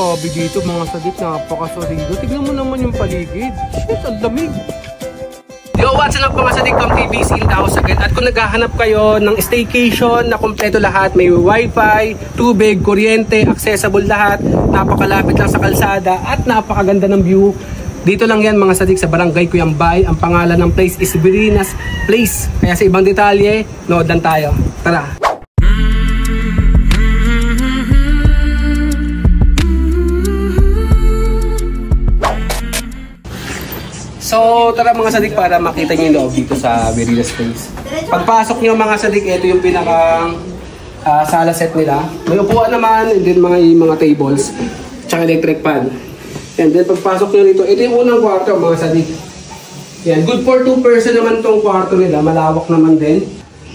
Grabe dito mga sadik, napakasolido. Tignan mo naman yung paligid. Shit, ang lamig. Yo, what's up mga sadik, Tom TV in the house again. At kung naghahanap kayo ng staycation na kompleto lahat, may wifi, tubig, kuryente, accessible lahat, napakalapit lang sa kalsada at napakaganda ng view. Dito lang yan mga sadik sa Barangay Cuyambay. Ang pangalan ng place is Virinas Place. Kaya sa ibang detalye, noodan tayo. Tara! So tara mga sadik para makita nyo yung loob dito sa Virinas Place. Pagpasok nyo mga sadik, ito yung pinakang sala set nila. May upuan naman, and then mga tables, tsaka electric fan. And then pagpasok nyo rito, ito yung unang kwarto mga sadik. Yan, good for 2 person naman tong kwarto nila, malawak naman din.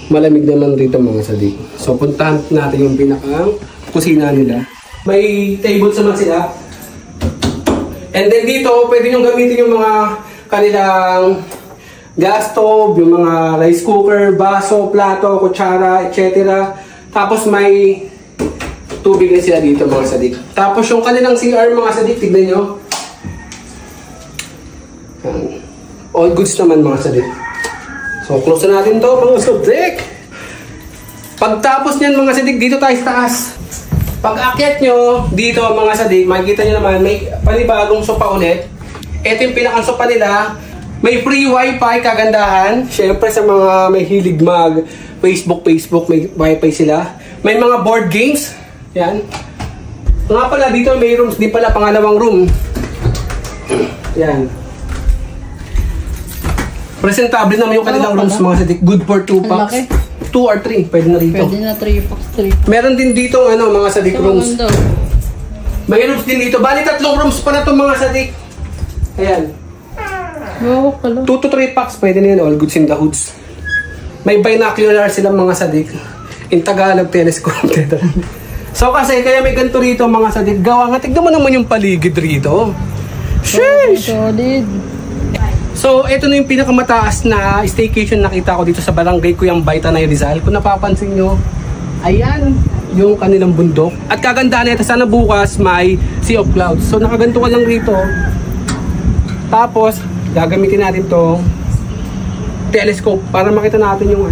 Malamig naman rito mga sadik. So puntahan natin yung pinakang kusina nila. May tables naman sila. And then dito, pwede nyo gamitin yung mga kanilang gas stove, yung mga rice cooker, baso, plato, kutsara, etc. Tapos may tubig na sila dito mga sadik. Tapos yung kanilang CR mga sadik, tignan nyo. All goods naman mga sadik. So close na natin to mga sadik. Pagtapos nyan mga sadik, dito tayo sa taas. Pag akyat nyo dito mga sadik, makikita nyo naman may panibagong sopa ulit. Ito yung pinakang sopa nila. May free wifi, kagandahan. Siyempre sa mga may hilig mag Facebook, may wifi sila. May mga board games. Yan. Nga pala dito may rooms, di pala pangalawang room. Yan. Presentable naman yung kanilang rooms mga sadik. Good for 2 packs. 2 or 3, pwede na rito. Pwede na 3 packs, 3 packs. Meron din dito mga sadik rooms. May rooms din dito. Bali 3 rooms pa na itong mga sadik. Ayan. 2 to 3 packs, pwede na yan. All goods in the hoods. May binocular silang mga sadik. In Tagalog, telescope. So kasi, kaya may ganito rito mga sadik. Gawa nga, tignan mo naman yung paligid rito. Sheesh! So, ito na yung pinakamataas na staycation nakita ko dito sa Barangay Cuyambay, Tanay Rizal. Kung napapansin nyo, ayan yung kanilang bundok. At kagandahan nito, sana bukas may Sea of Clouds. So, nakaganto ka lang rito. Tapos, gagamitin natin to telescope para makita natin yung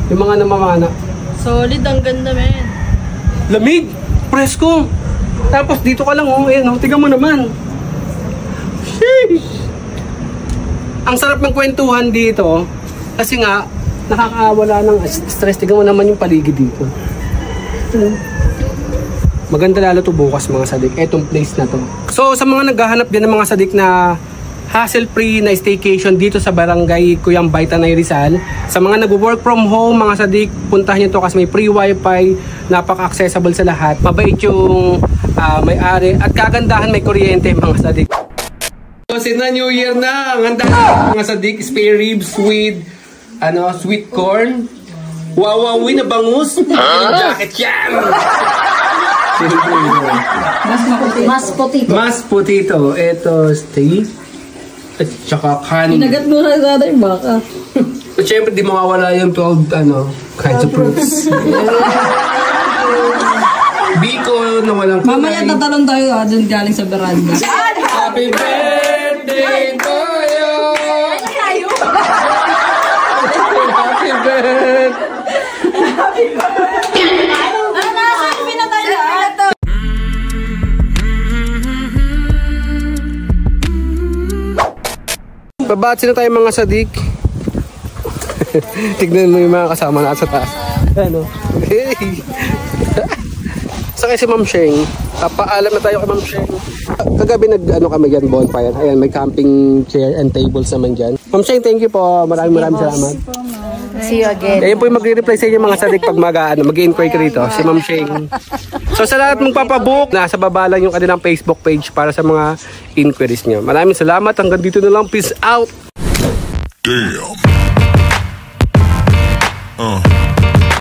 yung mga namamana. Solid, ang ganda men. Lamig, presko. Tapos dito ka lang tingnan mo naman. Sheesh. Ang sarap ng kwentuhan dito kasi nga nakakawala ng stress. Tingnan mo naman yung paligid dito. Maganda lalo to bukas mga sadik, etong place na to. So sa mga naghahanap din ng mga sadik na hassle-free na staycation dito sa Barangay Cuyambay, Tanay Rizal, sa mga nag-work from home mga sadik, puntahan nyo to kasi may free wifi, napaka-accessible sa lahat, mabait yung may-ari at kagandahan may kuryente mga sadik. So sina New Year na, ang handa mga sadik, spare ribs with sweet corn, wawawi na bangus, jacket yan! Mas potito. Ito, steak. At saka kanin. Inagat mo na sa atin baka. At syempre, di mawawala yung 12, kinds of fruits. Biko na walang kulay. Mamaya tatalon tayo dun galing sa veranda. Happy birthday to you! Happy birthday! Happy birthday! Babatsi na tayo mga sadik. Tignan mo yung mga kasama na sa taas. Hey! Sakay si Ma'am Sheng. Paalam na tayo kay Ma'am Sheng. Kagabi kami dyan, bonfire. Ayan, may camping chair and tables naman dyan. Ma'am Sheng, thank you po. Maraming salamat. See you again. Ayan po yung magre-reply sa inyo mga sadik pag mag-inquire ka rito. Si Ma'am Sheng. So sa lahat mong papabook, nasa baba lang yung kanilang Facebook page para sa mga inquiries nyo. Maraming salamat. Hanggang dito na lang. Peace out! Damn.